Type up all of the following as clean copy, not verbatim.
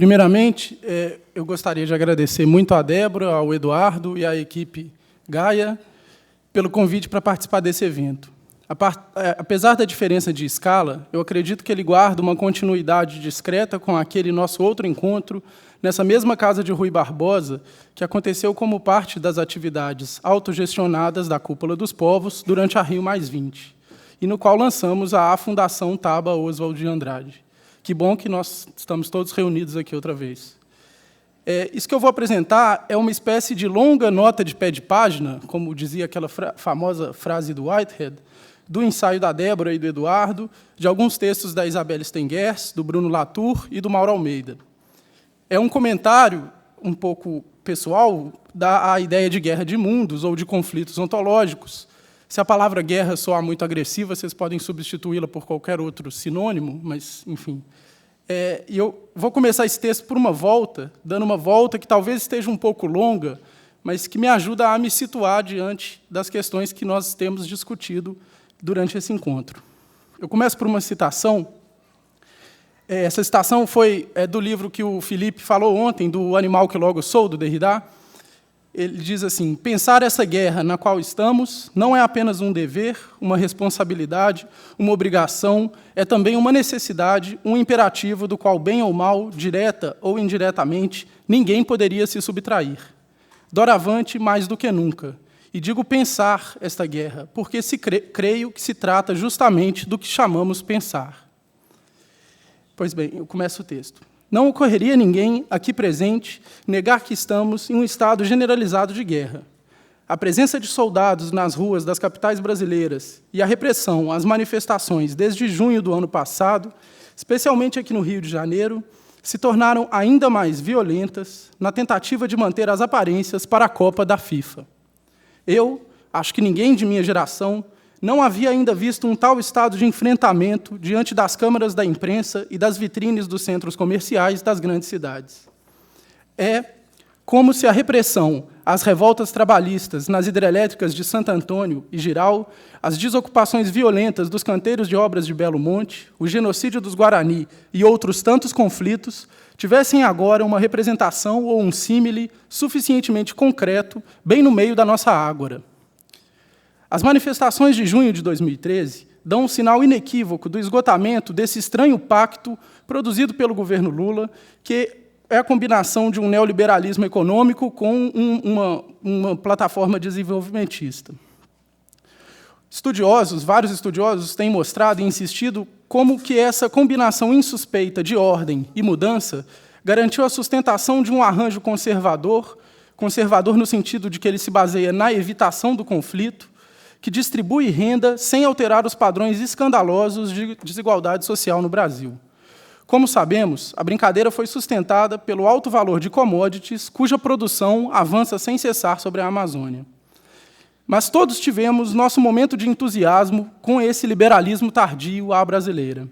Primeiramente, eu gostaria de agradecer muito à Débora, ao Eduardo e à equipe Gaia pelo convite para participar desse evento. Apesar da diferença de escala, eu acredito que ele guarda uma continuidade discreta com aquele nosso outro encontro, nessa mesma casa de Rui Barbosa, que aconteceu como parte das atividades autogestionadas da Cúpula dos Povos durante a Rio+20, e no qual lançamos a Fundação Taba Oswald de Andrade. Que bom que nós estamos todos reunidos aqui outra vez. Isso que eu vou apresentar é uma espécie de longa nota de pé de página, como dizia aquela famosa frase do Whitehead, do ensaio da Débora e do Eduardo, de alguns textos da Isabelle Stengers, do Bruno Latour e do Mauro Almeida. É um comentário um pouco pessoal da ideia de guerra de mundos ou de conflitos ontológicos. Se a palavra guerra soar muito agressiva, vocês podem substituí-la por qualquer outro sinônimo, mas, enfim. E eu vou começar esse texto por uma volta, dando uma volta que talvez esteja um pouco longa, mas que me ajuda a me situar diante das questões que nós temos discutido durante esse encontro. Eu começo por uma citação. Essa citação foi do livro que o Felipe falou ontem, do Animal que Logo Sou, do Derrida. Ele diz assim: pensar essa guerra na qual estamos não é apenas um dever, uma responsabilidade, uma obrigação, é também uma necessidade, um imperativo do qual, bem ou mal, direta ou indiretamente, ninguém poderia se subtrair. Doravante, mais do que nunca. E digo pensar esta guerra, porque creio que se trata justamente do que chamamos pensar. Pois bem, eu começo o texto. Não ocorreria ninguém aqui presente negar que estamos em um estado generalizado de guerra. A presença de soldados nas ruas das capitais brasileiras e a repressão às manifestações desde junho do ano passado, especialmente aqui no Rio de Janeiro, se tornaram ainda mais violentas na tentativa de manter as aparências para a Copa da FIFA. Eu, acho que ninguém de minha geração, não havia ainda visto um tal estado de enfrentamento diante das câmaras da imprensa e das vitrines dos centros comerciais das grandes cidades. É como se a repressão às revoltas trabalhistas nas hidrelétricas de Santo Antônio e Jirau, as desocupações violentas dos canteiros de obras de Belo Monte, o genocídio dos Guarani e outros tantos conflitos tivessem agora uma representação ou um símile suficientemente concreto bem no meio da nossa ágora. As manifestações de junho de 2013 dão um sinal inequívoco do esgotamento desse estranho pacto produzido pelo governo Lula, que é a combinação de um neoliberalismo econômico com uma plataforma desenvolvimentista. Vários estudiosos têm mostrado e insistido como que essa combinação insuspeita de ordem e mudança garantiu a sustentação de um arranjo conservador no sentido de que ele se baseia na evitação do conflito, que distribui renda sem alterar os padrões escandalosos de desigualdade social no Brasil. Como sabemos, a brincadeira foi sustentada pelo alto valor de commodities, cuja produção avança sem cessar sobre a Amazônia. Mas todos tivemos nosso momento de entusiasmo com esse liberalismo tardio à brasileira.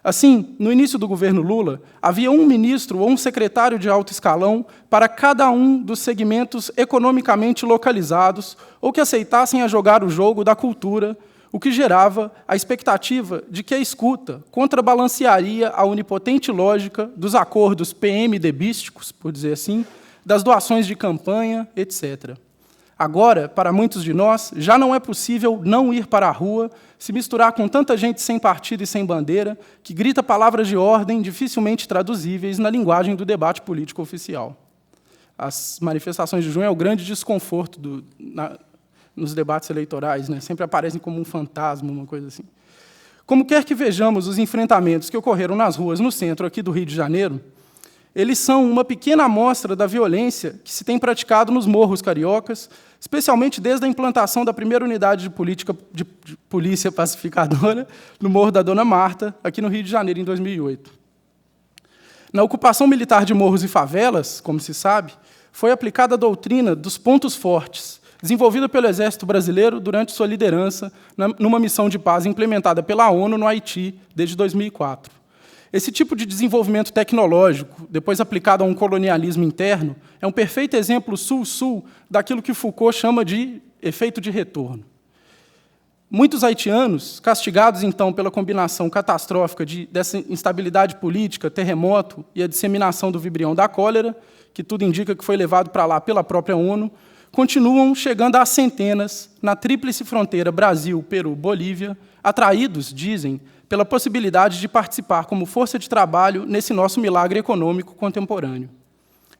Assim, no início do governo Lula, havia um ministro ou um secretário de alto escalão para cada um dos segmentos economicamente localizados ou que aceitassem a jogar o jogo da cultura, o que gerava a expectativa de que a escuta contrabalancearia a onipotente lógica dos acordos PMDBísticos, por dizer assim, das doações de campanha, etc. Agora, para muitos de nós, já não é possível não ir para a rua, se misturar com tanta gente sem partido e sem bandeira, que grita palavras de ordem dificilmente traduzíveis na linguagem do debate político oficial. As manifestações de junho é o grande desconforto nos debates eleitorais, né? Sempre aparecem como um fantasma, uma coisa assim. Como quer que vejamos os enfrentamentos que ocorreram nas ruas no centro aqui do Rio de Janeiro, eles são uma pequena amostra da violência que se tem praticado nos morros cariocas, especialmente desde a implantação da primeira unidade de polícia pacificadora no Morro da Dona Marta, aqui no Rio de Janeiro, em 2008. Na ocupação militar de morros e favelas, como se sabe, foi aplicada a doutrina dos pontos fortes, desenvolvida pelo Exército Brasileiro durante sua liderança numa missão de paz implementada pela ONU no Haiti desde 2004. Esse tipo de desenvolvimento tecnológico, depois aplicado a um colonialismo interno, é um perfeito exemplo sul-sul daquilo que Foucault chama de efeito de retorno. Muitos haitianos, castigados, então, pela combinação catastrófica dessa instabilidade política, terremoto e a disseminação do vibrião da cólera, que tudo indica que foi levado para lá pela própria ONU, continuam chegando às centenas na tríplice fronteira Brasil, Peru, Bolívia, atraídos, dizem, pela possibilidade de participar como força de trabalho nesse nosso milagre econômico contemporâneo.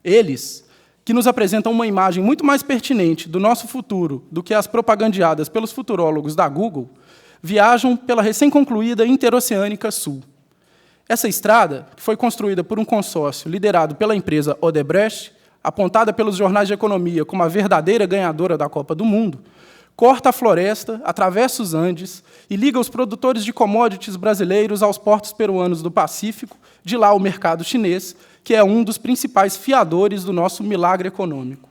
Eles, que nos apresentam uma imagem muito mais pertinente do nosso futuro do que as propagandeadas pelos futurólogos da Google, viajam pela recém-concluída Interoceânica Sul. Essa estrada, que foi construída por um consórcio liderado pela empresa Odebrecht, apontada pelos jornais de economia como a verdadeira ganhadora da Copa do Mundo, corta a floresta, atravessa os Andes e liga os produtores de commodities brasileiros aos portos peruanos do Pacífico, de lá ao mercado chinês, que é um dos principais fiadores do nosso milagre econômico.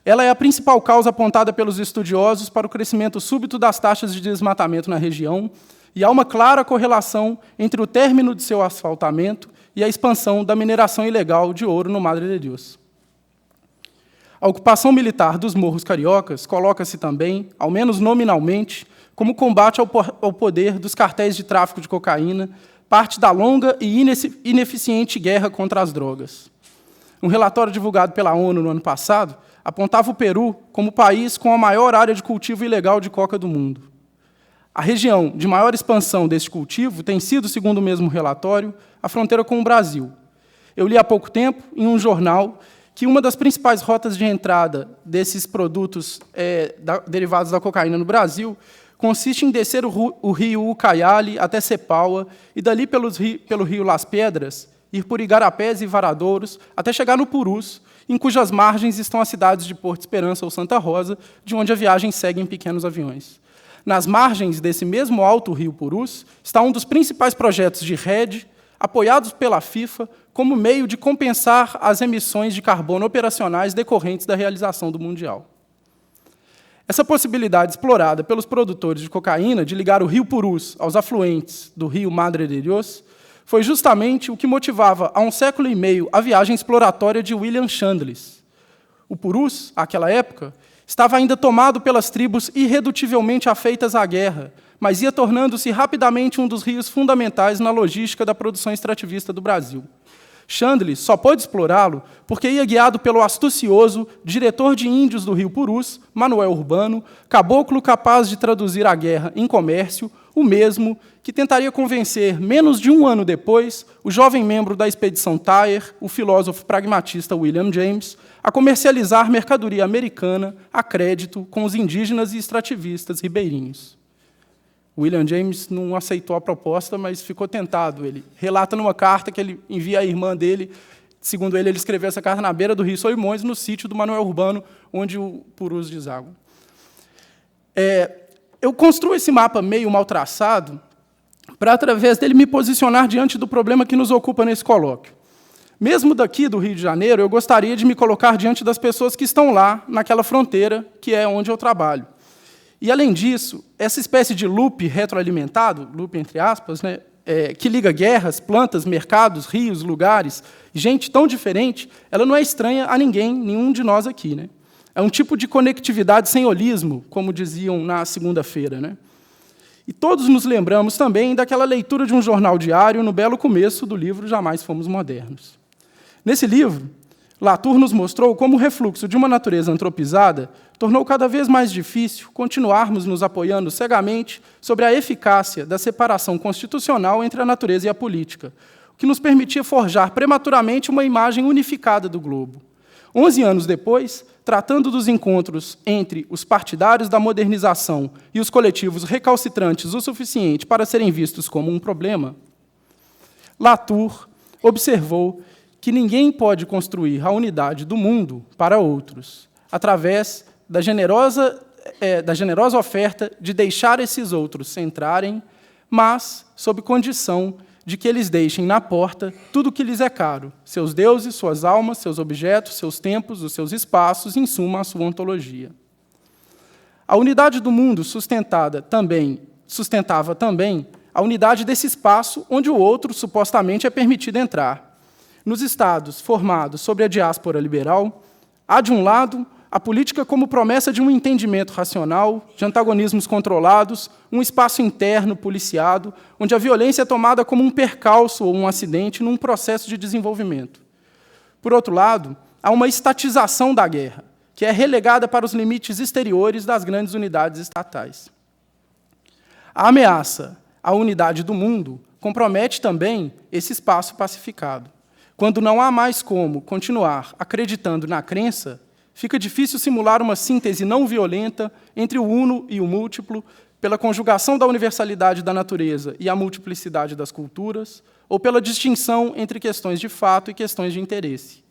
Ela é a principal causa apontada pelos estudiosos para o crescimento súbito das taxas de desmatamento na região, e há uma clara correlação entre o término de seu asfaltamento e a expansão da mineração ilegal de ouro no Madre de Deus. A ocupação militar dos morros cariocas coloca-se também, ao menos nominalmente, como combate ao poder dos cartéis de tráfico de cocaína, parte da longa e ineficiente guerra contra as drogas. Um relatório divulgado pela ONU no ano passado apontava o Peru como o país com a maior área de cultivo ilegal de coca do mundo. A região de maior expansão deste cultivo tem sido, segundo o mesmo relatório, a fronteira com o Brasil. Eu li há pouco tempo, em um jornal, que uma das principais rotas de entrada desses produtos derivados da cocaína no Brasil consiste em descer o rio Ucayali até Cepaua e, dali pelo rio Las Pedras, ir por Igarapés e Varadouros até chegar no Purus, em cujas margens estão as cidades de Porto Esperança ou Santa Rosa, de onde a viagem segue em pequenos aviões. Nas margens desse mesmo alto rio Purus está um dos principais projetos de rede, apoiados pela FIFA, como meio de compensar as emissões de carbono operacionais decorrentes da realização do Mundial. Essa possibilidade explorada pelos produtores de cocaína de ligar o rio Purus aos afluentes do rio Madre de Deus foi justamente o que motivava, há um século e meio, a viagem exploratória de William Chandlis. O Purus, àquela época, estava ainda tomado pelas tribos irredutivelmente afeitas à guerra, mas ia tornando-se rapidamente um dos rios fundamentais na logística da produção extrativista do Brasil. Chandlis só pôde explorá-lo porque ia guiado pelo astucioso diretor de índios do rio Purus, Manuel Urbano, caboclo capaz de traduzir a guerra em comércio, o mesmo que tentaria convencer, menos de um ano depois, o jovem membro da expedição Tyre, o filósofo pragmatista William James, a comercializar mercadoria americana a crédito com os indígenas e extrativistas ribeirinhos. William James não aceitou a proposta, mas ficou tentado. Ele relata numa carta que ele envia à irmã dele, segundo ele escreveu essa carta na beira do rio Solimões, no sítio do Manuel Urbano, onde o Purus deságua. Eu construo esse mapa meio mal traçado para, através dele, me posicionar diante do problema que nos ocupa nesse colóquio. Mesmo daqui do Rio de Janeiro, eu gostaria de me colocar diante das pessoas que estão lá, naquela fronteira, que é onde eu trabalho. E, além disso, essa espécie de loop retroalimentado, loop entre aspas, né, que liga guerras, plantas, mercados, rios, lugares, gente tão diferente, ela não é estranha a ninguém, nenhum de nós aqui. Né? É um tipo de conectividade sem holismo, como diziam na segunda-feira. Né? E todos nos lembramos também daquela leitura de um jornal diário no belo começo do livro Jamais Fomos Modernos. Nesse livro, Latour nos mostrou como o refluxo de uma natureza antropizada tornou cada vez mais difícil continuarmos nos apoiando cegamente sobre a eficácia da separação constitucional entre a natureza e a política, o que nos permitia forjar prematuramente uma imagem unificada do globo. 11 anos depois, tratando dos encontros entre os partidários da modernização e os coletivos recalcitrantes o suficiente para serem vistos como um problema, Latour observou que ninguém pode construir a unidade do mundo para outros, através da generosa oferta de deixar esses outros se entrarem, mas sob condição de que eles deixem na porta tudo o que lhes é caro, seus deuses, suas almas, seus objetos, seus tempos, os seus espaços, em suma, a sua ontologia. A unidade do mundo sustentava também a unidade desse espaço onde o outro, supostamente, é permitido entrar. Nos estados formados sobre a diáspora liberal, há, de um lado, a política como promessa de um entendimento racional, de antagonismos controlados, um espaço interno policiado, onde a violência é tomada como um percalço ou um acidente num processo de desenvolvimento. Por outro lado, há uma estatização da guerra, que é relegada para os limites exteriores das grandes unidades estatais. A ameaça à unidade do mundo compromete também esse espaço pacificado. Quando não há mais como continuar acreditando na crença, fica difícil simular uma síntese não violenta entre o uno e o múltiplo, pela conjugação da universalidade da natureza e a multiplicidade das culturas, ou pela distinção entre questões de fato e questões de interesse.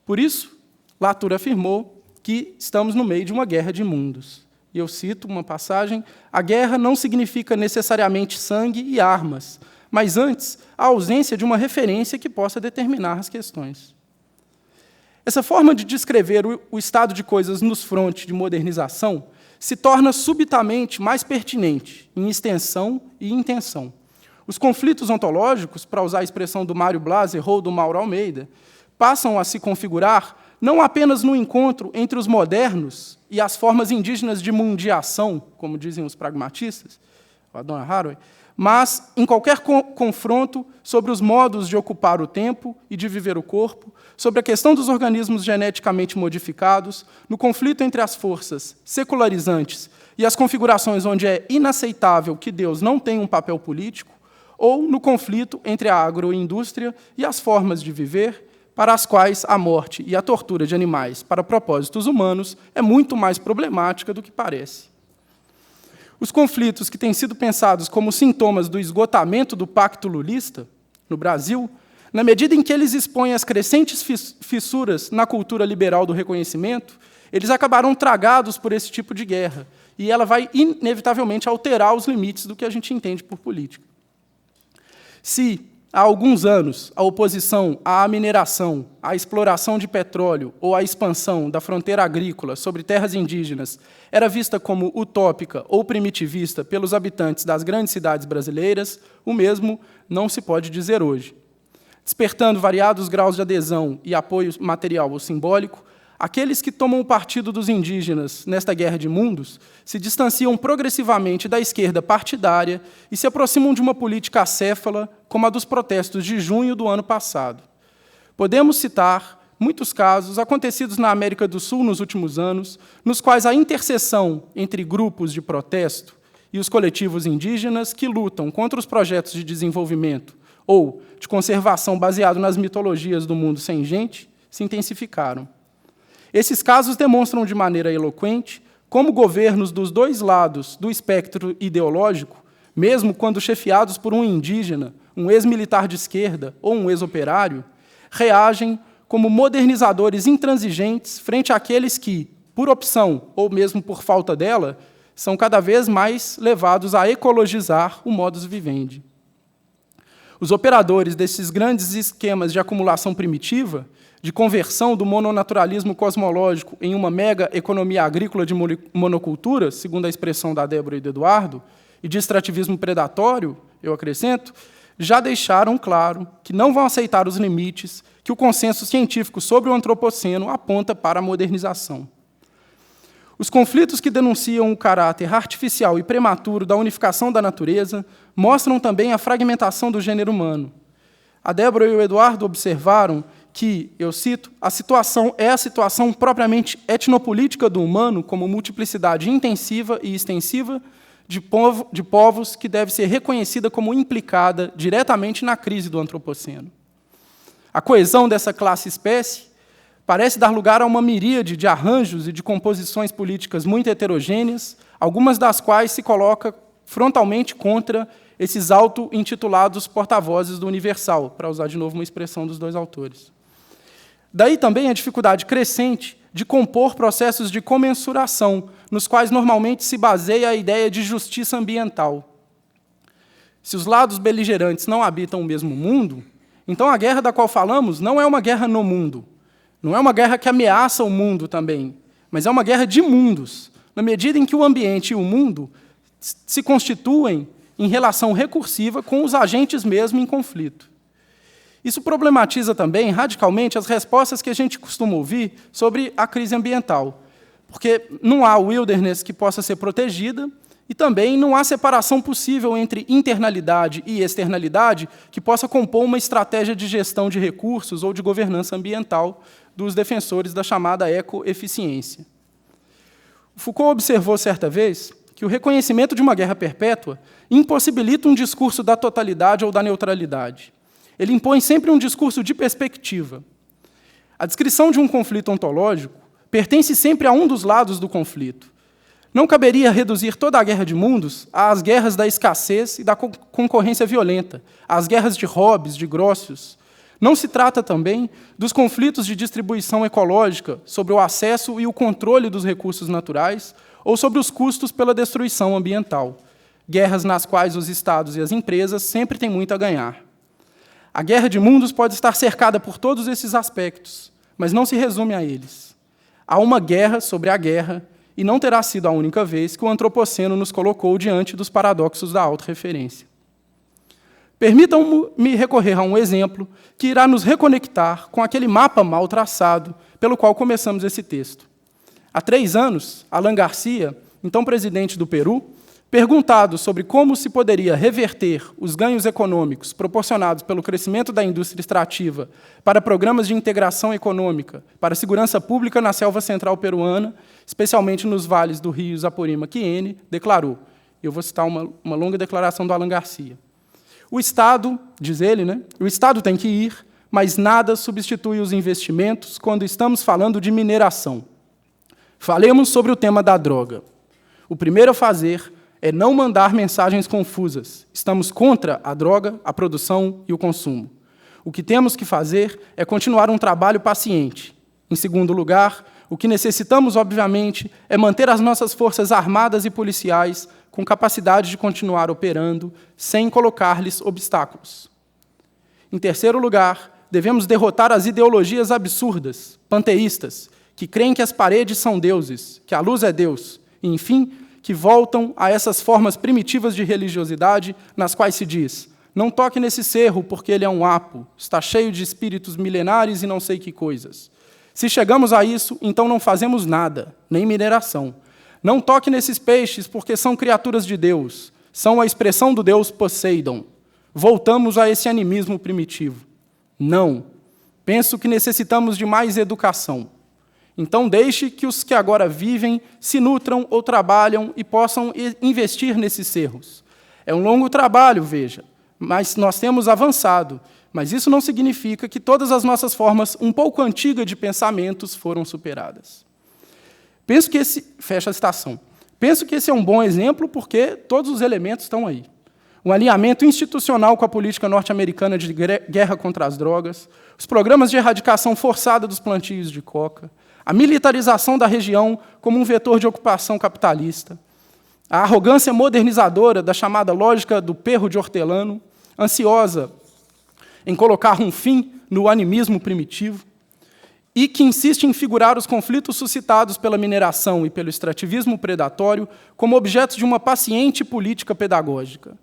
Por isso, Latour afirmou que estamos no meio de uma guerra de mundos. E eu cito uma passagem: a guerra não significa necessariamente sangue e armas, mas antes a ausência de uma referência que possa determinar as questões. Essa forma de descrever o estado de coisas nos frontes de modernização se torna subitamente mais pertinente em extensão e intenção. Os conflitos ontológicos, para usar a expressão do Mário Blaser ou do Mauro Almeida, passam a se configurar não apenas no encontro entre os modernos e as formas indígenas de mundiação, como dizem os pragmatistas, a dona Haraway, mas em qualquer confronto sobre os modos de ocupar o tempo e de viver o corpo, sobre a questão dos organismos geneticamente modificados, no conflito entre as forças secularizantes e as configurações onde é inaceitável que Deus não tenha um papel político, ou no conflito entre a agroindústria e as formas de viver, para as quais a morte e a tortura de animais para propósitos humanos é muito mais problemática do que parece. Os conflitos que têm sido pensados como sintomas do esgotamento do pacto lulista, no Brasil, na medida em que eles expõem as crescentes fissuras na cultura liberal do reconhecimento, eles acabarão tragados por esse tipo de guerra, e ela vai, inevitavelmente, alterar os limites do que a gente entende por política. Se, há alguns anos, a oposição à mineração, à exploração de petróleo ou à expansão da fronteira agrícola sobre terras indígenas era vista como utópica ou primitivista pelos habitantes das grandes cidades brasileiras, o mesmo não se pode dizer hoje. Despertando variados graus de adesão e apoio material ou simbólico, aqueles que tomam o partido dos indígenas nesta guerra de mundos se distanciam progressivamente da esquerda partidária e se aproximam de uma política acéfala, como a dos protestos de junho do ano passado. Podemos citar muitos casos acontecidos na América do Sul nos últimos anos, nos quais a interseção entre grupos de protesto e os coletivos indígenas que lutam contra os projetos de desenvolvimento ou de conservação baseado nas mitologias do mundo sem gente se intensificaram. Esses casos demonstram de maneira eloquente como governos dos dois lados do espectro ideológico, mesmo quando chefiados por um indígena, um ex-militar de esquerda ou um ex-operário, reagem como modernizadores intransigentes frente àqueles que, por opção ou mesmo por falta dela, são cada vez mais levados a ecologizar o modus vivendi. Os operadores desses grandes esquemas de acumulação primitiva, de conversão do mononaturalismo cosmológico em uma mega economia agrícola de monocultura, segundo a expressão da Débora e do Eduardo, e de extrativismo predatório, eu acrescento, já deixaram claro que não vão aceitar os limites que o consenso científico sobre o antropoceno aponta para a modernização. Os conflitos que denunciam o caráter artificial e prematuro da unificação da natureza mostram também a fragmentação do gênero humano. A Débora e o Eduardo observaram que, eu cito, a situação é a situação propriamente etnopolítica do humano como multiplicidade intensiva e extensiva de povos que deve ser reconhecida como implicada diretamente na crise do antropoceno. A coesão dessa classe-espécie parece dar lugar a uma miríade de arranjos e de composições políticas muito heterogêneas, algumas das quais se coloca frontalmente contra esses auto-intitulados porta-vozes do universal, para usar de novo uma expressão dos dois autores. Daí também a dificuldade crescente de compor processos de comensuração, nos quais normalmente se baseia a ideia de justiça ambiental. Se os lados beligerantes não habitam o mesmo mundo, então a guerra da qual falamos não é uma guerra no mundo, não é uma guerra que ameaça o mundo também, mas é uma guerra de mundos, na medida em que o ambiente e o mundo se constituem em relação recursiva com os agentes mesmo em conflito. Isso problematiza também radicalmente as respostas que a gente costuma ouvir sobre a crise ambiental. porque não há wilderness que possa ser protegida, e também não há separação possível entre internalidade e externalidade que possa compor uma estratégia de gestão de recursos ou de governança ambiental dos defensores da chamada ecoeficiência. Foucault observou certa vez que o reconhecimento de uma guerra perpétua impossibilita um discurso da totalidade ou da neutralidade. Ele impõe sempre um discurso de perspectiva. A descrição de um conflito ontológico pertence sempre a um dos lados do conflito. Não caberia reduzir toda a guerra de mundos às guerras da escassez e da concorrência violenta, às guerras de hobbies, de grócios. Não se trata também dos conflitos de distribuição ecológica sobre o acesso e o controle dos recursos naturais ou sobre os custos pela destruição ambiental, guerras nas quais os estados e as empresas sempre têm muito a ganhar. A guerra de mundos pode estar cercada por todos esses aspectos, mas não se resume a eles. Há uma guerra sobre a guerra, e não terá sido a única vez que o antropoceno nos colocou diante dos paradoxos da autorreferência. Permitam-me recorrer a um exemplo que irá nos reconectar com aquele mapa mal traçado pelo qual começamos esse texto. Há 3 anos, Alan Garcia, então presidente do Peru, perguntado sobre como se poderia reverter os ganhos econômicos proporcionados pelo crescimento da indústria extrativa para programas de integração econômica, para a segurança pública na selva central peruana, especialmente nos vales do rio Apurímac e Quiene, declarou, eu vou citar uma longa declaração do Alan Garcia, o Estado, diz ele, o Estado tem que ir, mas nada substitui os investimentos quando estamos falando de mineração. Falemos sobre o tema da droga. O primeiro a fazer é não mandar mensagens confusas. Estamos contra a droga, a produção e o consumo. O que temos que fazer é continuar um trabalho paciente. Em segundo lugar, o que necessitamos, obviamente, é manter as nossas forças armadas e policiais com capacidade de continuar operando, sem colocar-lhes obstáculos. Em terceiro lugar, devemos derrotar as ideologias absurdas, panteístas, que creem que as paredes são deuses, que a luz é Deus, e, enfim, que voltam a essas formas primitivas de religiosidade nas quais se diz: não toque nesse cerro porque ele é um apo, está cheio de espíritos milenares e não sei que coisas. Se chegamos a isso, então não fazemos nada, nem mineração. Não toque nesses peixes porque são criaturas de Deus, são a expressão do deus Poseidon. Voltamos a esse animismo primitivo. Não. Penso que necessitamos de mais educação. Então deixe que os que agora vivem se nutram ou trabalham e possam investir nesses cerros. É um longo trabalho, veja, mas nós temos avançado. Mas isso não significa que todas as nossas formas um pouco antigas de pensamentos foram superadas. Fecha a citação. Penso que esse é um bom exemplo porque todos os elementos estão aí. Um alinhamento institucional com a política norte-americana de guerra contra as drogas, os programas de erradicação forçada dos plantios de coca, a militarização da região como um vetor de ocupação capitalista, a arrogância modernizadora da chamada lógica do perro de hortelano, ansiosa em colocar um fim no animismo primitivo, e que insiste em figurar os conflitos suscitados pela mineração e pelo extrativismo predatório como objetos de uma paciente política pedagógica.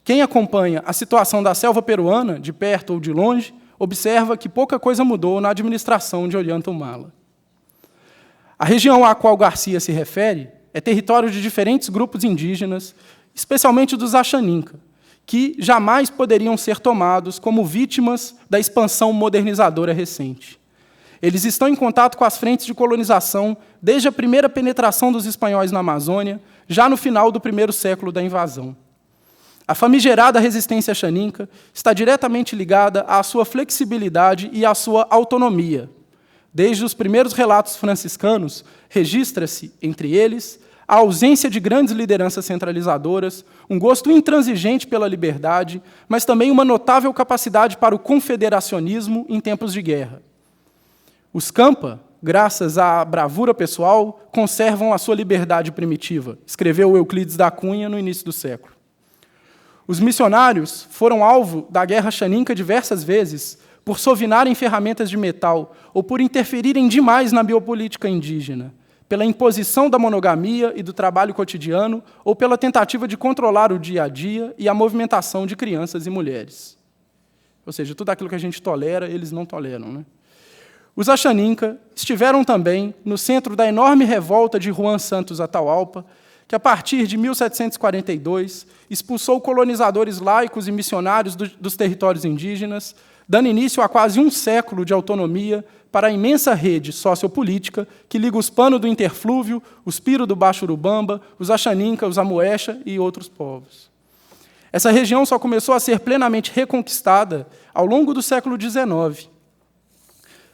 Quem acompanha a situação da selva peruana, de perto ou de longe, observa que pouca coisa mudou na administração de Ollanta Humala. A região a qual Garcia se refere é território de diferentes grupos indígenas, especialmente dos Axaninca, que jamais poderiam ser tomados como vítimas da expansão modernizadora recente. Eles estão em contato com as frentes de colonização desde a primeira penetração dos espanhóis na Amazônia, já no final do primeiro século da invasão. A famigerada resistência xaninca está diretamente ligada à sua flexibilidade e à sua autonomia. Desde os primeiros relatos franciscanos, registra-se, entre eles, a ausência de grandes lideranças centralizadoras, um gosto intransigente pela liberdade, mas também uma notável capacidade para o confederacionismo em tempos de guerra. Os Campa, graças à bravura pessoal, conservam a sua liberdade primitiva, escreveu Euclides da Cunha no início do século. Os missionários foram alvo da guerra xaninca diversas vezes por sovinarem ferramentas de metal ou por interferirem demais na biopolítica indígena, pela imposição da monogamia e do trabalho cotidiano ou pela tentativa de controlar o dia a dia e a movimentação de crianças e mulheres. Ou seja, tudo aquilo que a gente tolera, eles não toleram, Os Achaninka estiveram também no centro da enorme revolta de Juan Santos Atahualpa, que, a partir de 1742, expulsou colonizadores laicos e missionários dos territórios indígenas, dando início a quase um século de autonomia para a imensa rede sociopolítica que liga os Pano do Interflúvio, os Piro do Baixo Urubamba, os Achaninka, os Amuexa e outros povos. Essa região só começou a ser plenamente reconquistada ao longo do século XIX,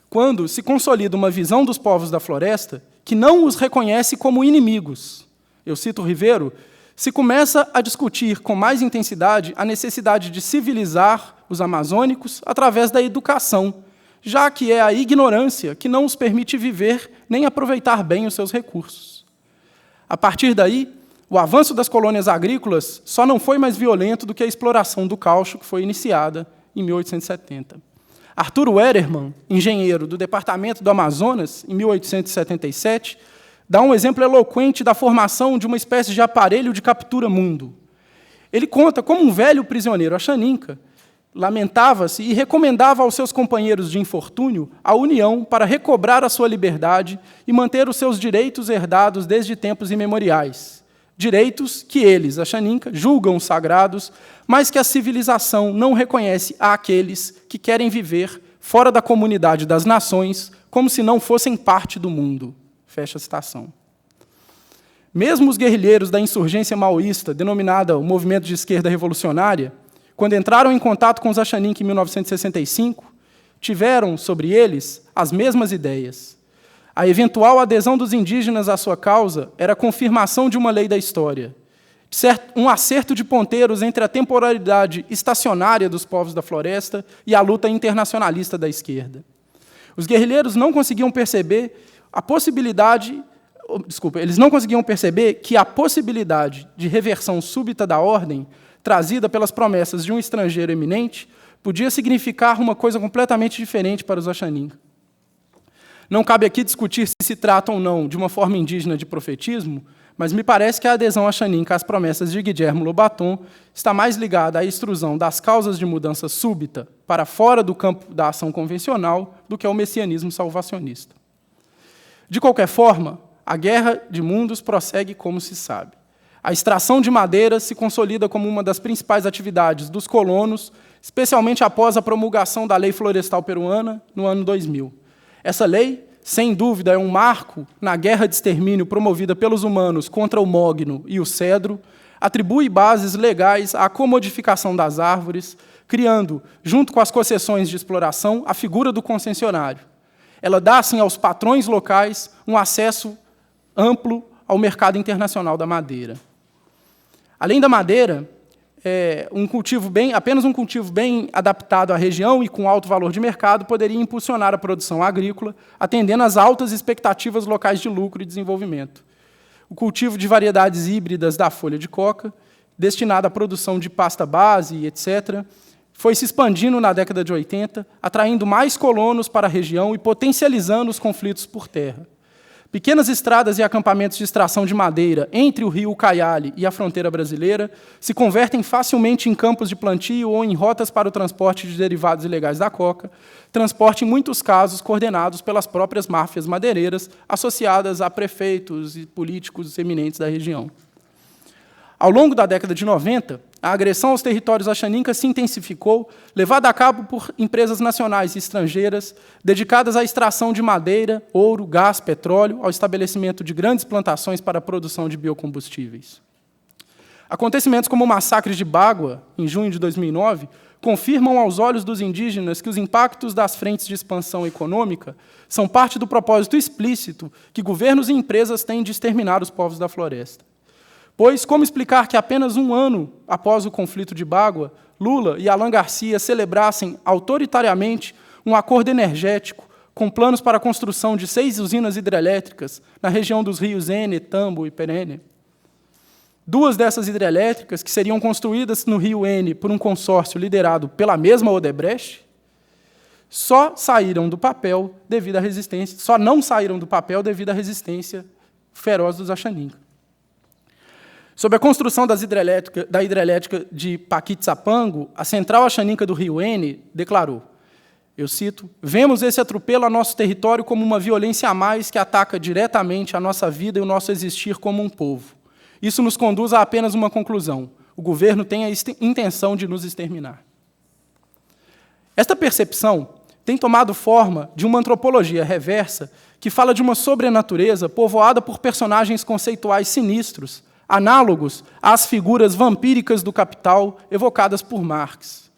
quando se consolida uma visão dos povos da floresta que não os reconhece como inimigos. Eu cito Rivero, se começa a discutir com mais intensidade a necessidade de civilizar os amazônicos através da educação, já que é a ignorância que não os permite viver nem aproveitar bem os seus recursos. A partir daí, o avanço das colônias agrícolas só não foi mais violento do que a exploração do caucho, que foi iniciada em 1870. Arthur Wettermann, engenheiro do Departamento do Amazonas, em 1877, dá um exemplo eloquente da formação de uma espécie de aparelho de captura-mundo. Ele conta como um velho prisioneiro Achaninka lamentava-se e recomendava aos seus companheiros de infortúnio a união para recobrar a sua liberdade e manter os seus direitos herdados desde tempos imemoriais. Direitos que eles, Achaninka, julgam sagrados, mas que a civilização não reconhece àqueles que querem viver fora da comunidade das nações, como se não fossem parte do mundo. Fecha a citação. Mesmo os guerrilheiros da insurgência maoísta, denominada o Movimento de Esquerda Revolucionária, quando entraram em contato com os Achaninka em 1965, tiveram sobre eles as mesmas ideias. A eventual adesão dos indígenas à sua causa era a confirmação de uma lei da história, um acerto de ponteiros entre a temporalidade estacionária dos povos da floresta e a luta internacionalista da esquerda. Os guerrilheiros não conseguiam perceber eles não conseguiam perceber que a possibilidade de reversão súbita da ordem, trazida pelas promessas de um estrangeiro eminente, podia significar uma coisa completamente diferente para os Achaninka. Não cabe aqui discutir se trata ou não de uma forma indígena de profetismo, mas me parece que a adesão Achaninka às promessas de Guillermo Lobaton está mais ligada à extrusão das causas de mudança súbita para fora do campo da ação convencional do que ao messianismo salvacionista. De qualquer forma, a guerra de mundos prossegue como se sabe. A extração de madeira se consolida como uma das principais atividades dos colonos, especialmente após a promulgação da Lei Florestal Peruana, no ano 2000. Essa lei, sem dúvida, é um marco na guerra de extermínio promovida pelos humanos contra o mogno e o cedro, atribui bases legais à comodificação das árvores, criando, junto com as concessões de exploração, a figura do concessionário. Ela dá, assim, aos patrões locais um acesso amplo ao mercado internacional da madeira. Além da madeira, apenas um cultivo bem adaptado à região e com alto valor de mercado poderia impulsionar a produção agrícola, atendendo às altas expectativas locais de lucro e desenvolvimento. O cultivo de variedades híbridas da folha de coca, destinada à produção de pasta base, etc., foi se expandindo na década de 80, atraindo mais colonos para a região e potencializando os conflitos por terra. Pequenas estradas e acampamentos de extração de madeira entre o rio Ucayali e a fronteira brasileira se convertem facilmente em campos de plantio ou em rotas para o transporte de derivados ilegais da coca, transporte, em muitos casos, coordenados pelas próprias máfias madeireiras associadas a prefeitos e políticos eminentes da região. Ao longo da década de 90, a agressão aos territórios Achaninka se intensificou, levada a cabo por empresas nacionais e estrangeiras dedicadas à extração de madeira, ouro, gás, petróleo, ao estabelecimento de grandes plantações para a produção de biocombustíveis. Acontecimentos como o massacre de Bagua, em junho de 2009, confirmam aos olhos dos indígenas que os impactos das frentes de expansão econômica são parte do propósito explícito que governos e empresas têm de exterminar os povos da floresta. Pois, como explicar que apenas um ano após o conflito de Bagua, Lula e Alan Garcia celebrassem autoritariamente um acordo energético com planos para a construção de 6 usinas hidrelétricas na região dos rios Ene, Tambo e Perene? 2 dessas hidrelétricas, que seriam construídas no rio Ene por um consórcio liderado pela mesma Odebrecht, só não saíram do papel devido à resistência feroz dos Achaninka. Sobre a construção da hidrelétrica de Paquitzapango, a central Achaninka do rio Ene declarou: Eu cito: "Vemos esse atropelo a nosso território como uma violência a mais que ataca diretamente a nossa vida e o nosso existir como um povo. Isso nos conduz a apenas uma conclusão: o governo tem a intenção de nos exterminar." Esta percepção tem tomado forma de uma antropologia reversa que fala de uma sobrenatureza povoada por personagens conceituais sinistros, análogos às figuras vampíricas do Capital evocadas por Marx.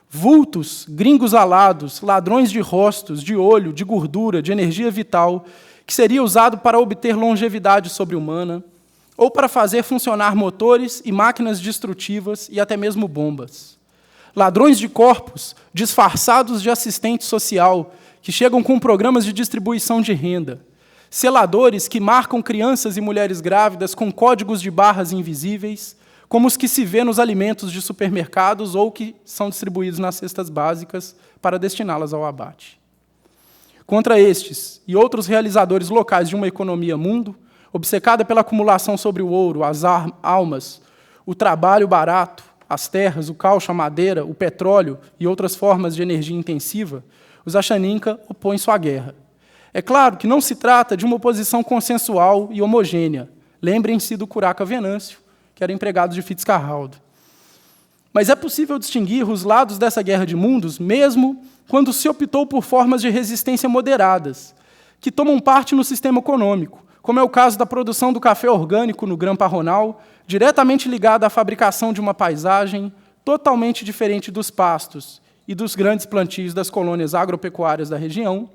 Vultos, gringos alados, ladrões de rostos, de olho, de gordura, de energia vital, que seria usado para obter longevidade sobre-humana, ou para fazer funcionar motores e máquinas destrutivas e até mesmo bombas. Ladrões de corpos, disfarçados de assistente social, que chegam com programas de distribuição de renda. Seladores que marcam crianças e mulheres grávidas com códigos de barras invisíveis, como os que se vê nos alimentos de supermercados ou que são distribuídos nas cestas básicas para destiná-las ao abate. Contra estes e outros realizadores locais de uma economia mundo, obcecada pela acumulação sobre o ouro, as almas, o trabalho barato, as terras, o caucho, a madeira, o petróleo e outras formas de energia intensiva, os Achaninka opõem sua guerra. É claro que não se trata de uma oposição consensual e homogênea. Lembrem-se do Curaca Venâncio, que era empregado de Fitzcarraldo. Mas é possível distinguir os lados dessa guerra de mundos, mesmo quando se optou por formas de resistência moderadas, que tomam parte no sistema econômico, como é o caso da produção do café orgânico no Grã-Parronal, diretamente ligada à fabricação de uma paisagem totalmente diferente dos pastos e dos grandes plantios das colônias agropecuárias da região,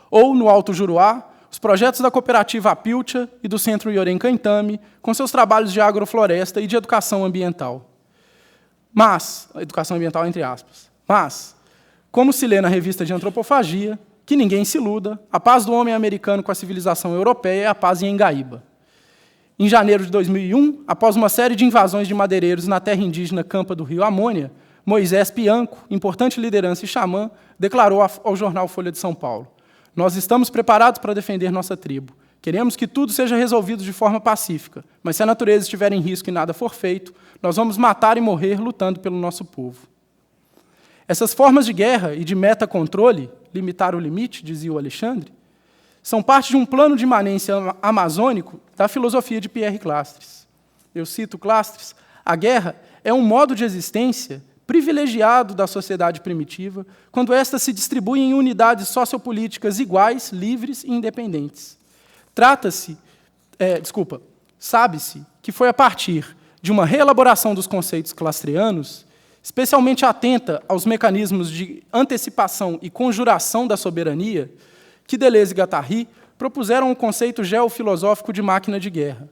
ou, no Alto Juruá, os projetos da cooperativa Apiltia e do Centro Yorém-Caetame, com seus trabalhos de agrofloresta e de educação ambiental. Mas, educação ambiental entre aspas, mas, como se lê na revista de Antropofagia, que ninguém se iluda, a paz do homem americano com a civilização europeia é a paz em Engaíba. Em janeiro de 2001, após uma série de invasões de madeireiros na terra indígena Campa do Rio Amônia, Moisés Pianco, importante liderança e xamã, declarou ao jornal Folha de São Paulo: "Nós estamos preparados para defender nossa tribo. Queremos que tudo seja resolvido de forma pacífica, mas se a natureza estiver em risco e nada for feito, nós vamos matar e morrer lutando pelo nosso povo." Essas formas de guerra e de metacontrole, limitar o limite, dizia o Alexandre, são parte de um plano de imanência amazônico da filosofia de Pierre Clastres. Eu cito Clastres: "A guerra é um modo de existência privilegiado da sociedade primitiva, quando esta se distribui em unidades sociopolíticas iguais, livres e independentes. Sabe-se que foi a partir de uma reelaboração dos conceitos clastrianos, especialmente atenta aos mecanismos de antecipação e conjuração da soberania, que Deleuze e Guattari propuseram o conceito geofilosófico de máquina de guerra.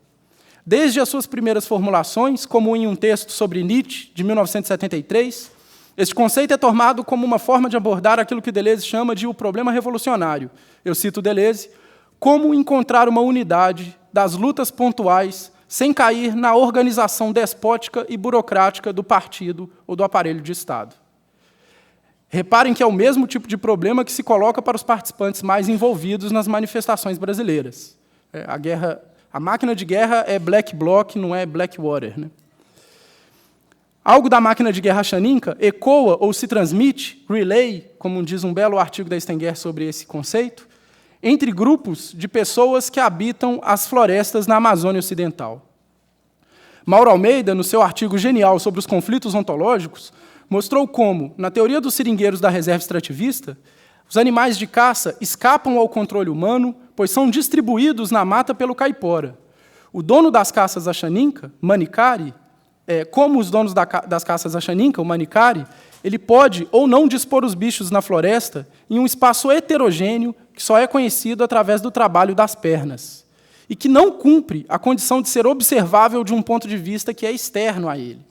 Desde as suas primeiras formulações, como em um texto sobre Nietzsche, de 1973, este conceito é tomado como uma forma de abordar aquilo que Deleuze chama de o problema revolucionário. Eu cito Deleuze: "Como encontrar uma unidade das lutas pontuais sem cair na organização despótica e burocrática do partido ou do aparelho de Estado." Reparem que é o mesmo tipo de problema que se coloca para os participantes mais envolvidos nas manifestações brasileiras. A máquina de guerra é Black Bloc, não é Blackwater, né? Algo da máquina de guerra Achaninka ecoa ou se transmite, relay, como diz um belo artigo da Stenger sobre esse conceito, entre grupos de pessoas que habitam as florestas na Amazônia Ocidental. Mauro Almeida, no seu artigo genial sobre os conflitos ontológicos, mostrou como, na teoria dos seringueiros da reserva extrativista, os animais de caça escapam ao controle humano, pois são distribuídos na mata pelo caipora. O dono das caças Achaninka, Manicari, como os donos das caças Achaninka, o Manicari, ele pode ou não dispor os bichos na floresta em um espaço heterogêneo que só é conhecido através do trabalho das pernas e que não cumpre a condição de ser observável de um ponto de vista que é externo a ele.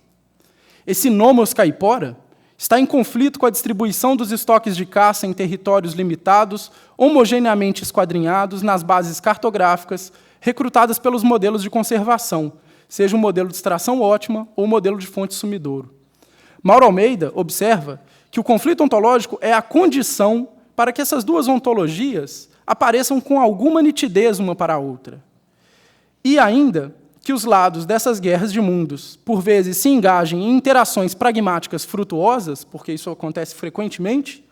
Esse nomos caipora está em conflito com a distribuição dos estoques de caça em territórios limitados, homogeneamente esquadrinhados nas bases cartográficas recrutadas pelos modelos de conservação, seja um modelo de extração ótima ou um modelo de fonte sumidouro. Mauro Almeida observa que o conflito ontológico é a condição para que essas duas ontologias apareçam com alguma nitidez uma para a outra. E ainda que os lados dessas guerras de mundos, por vezes, se engajem em interações pragmáticas frutuosas, porque isso acontece frequentemente,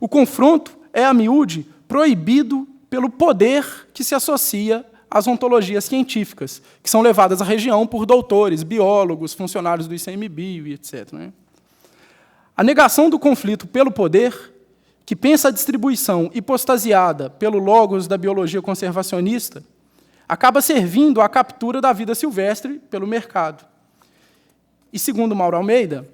O confronto é, a miúde, proibido pelo poder que se associa às ontologias científicas, que são levadas à região por doutores, biólogos, funcionários do ICMBio e etc. Né? A negação do conflito pelo poder, que pensa a distribuição hipostasiada pelo logos da biologia conservacionista, acaba servindo à captura da vida silvestre pelo mercado. E, segundo Mauro Almeida,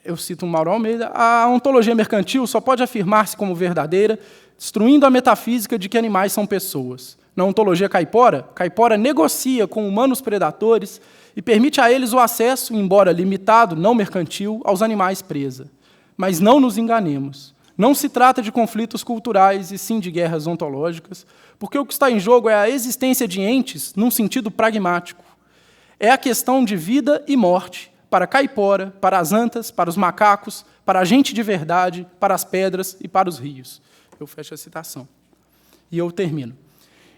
eu cito Mauro Almeida, a ontologia mercantil só pode afirmar-se como verdadeira destruindo a metafísica de que animais são pessoas. Na ontologia caipora, Caipora negocia com humanos predatores e permite a eles o acesso, embora limitado, não mercantil, aos animais presa. Mas não nos enganemos. Não se trata de conflitos culturais, e sim de guerras ontológicas, porque o que está em jogo é a existência de entes num sentido pragmático. É a questão de vida e morte, para a caipora, para as antas, para os macacos, para a gente de verdade, para as pedras e para os rios. Eu fecho a citação. E eu termino.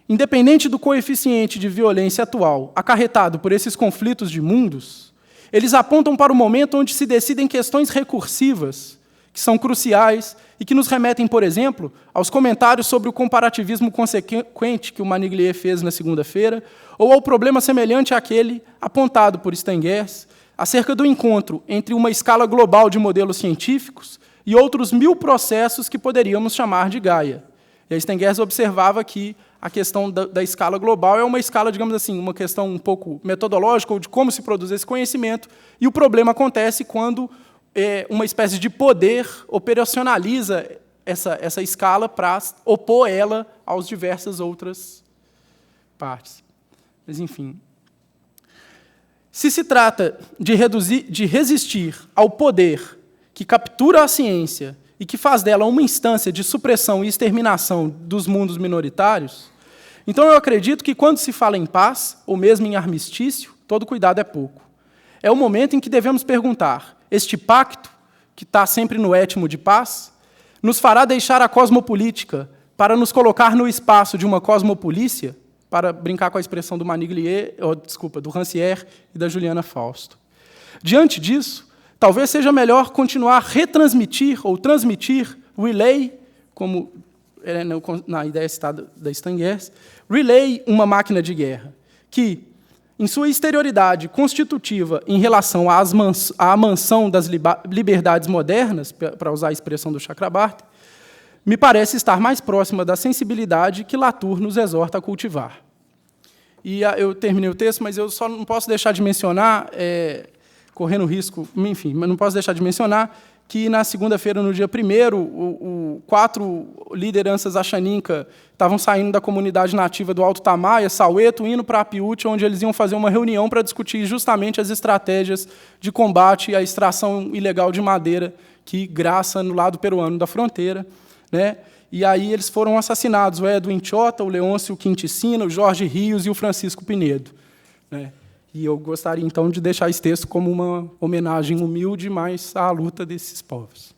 Independente do coeficiente de violência atual acarretado por esses conflitos de mundos, eles apontam para o momento onde se decidem questões recursivas, que são cruciais e que nos remetem, por exemplo, aos comentários sobre o comparativismo consequente que o Maniglier fez na segunda-feira, ou ao problema semelhante àquele apontado por Stengers, acerca do encontro entre uma escala global de modelos científicos e outros 1000 processos que poderíamos chamar de Gaia. E a Stengers observava que a questão da escala global é uma escala, digamos assim, uma questão um pouco metodológica, ou de como se produz esse conhecimento, e o problema acontece quando uma espécie de poder operacionaliza essa escala para opor ela às diversas outras partes. Mas, enfim. Se trata de resistir ao poder que captura a ciência e que faz dela uma instância de supressão e exterminação dos mundos minoritários, então eu acredito que, quando se fala em paz, ou mesmo em armistício, todo cuidado é pouco. É o momento em que devemos perguntar: este pacto, que está sempre no étimo de paz, nos fará deixar a cosmopolítica para nos colocar no espaço de uma cosmopolícia, para brincar com a expressão do Maniglier, do Rancière e da Juliana Fausto. Diante disso, talvez seja melhor continuar a retransmitir ou transmitir relay, como na ideia citada da Stengers, relay, uma máquina de guerra, que, em sua exterioridade constitutiva em relação à mansão das liberdades modernas, para usar a expressão do Chakrabarti, me parece estar mais próxima da sensibilidade que Latour nos exorta a cultivar. E eu terminei o texto, mas eu só não posso deixar de mencionar, correndo risco, enfim, mas não posso deixar de mencionar que, na segunda-feira, no dia 1º, 4 lideranças axaninca estavam saindo da comunidade nativa do Alto Tamaia, Saueto, indo para Apiúti, onde eles iam fazer uma reunião para discutir justamente as estratégias de combate à extração ilegal de madeira que graça no lado peruano da fronteira, né? E aí eles foram assassinados, o Edwin Chota, o Leôncio Quinticina, o Jorge Rios e o Francisco Pinedo, né? E eu gostaria, então, de deixar esse texto como uma homenagem humilde, mas à luta desses povos.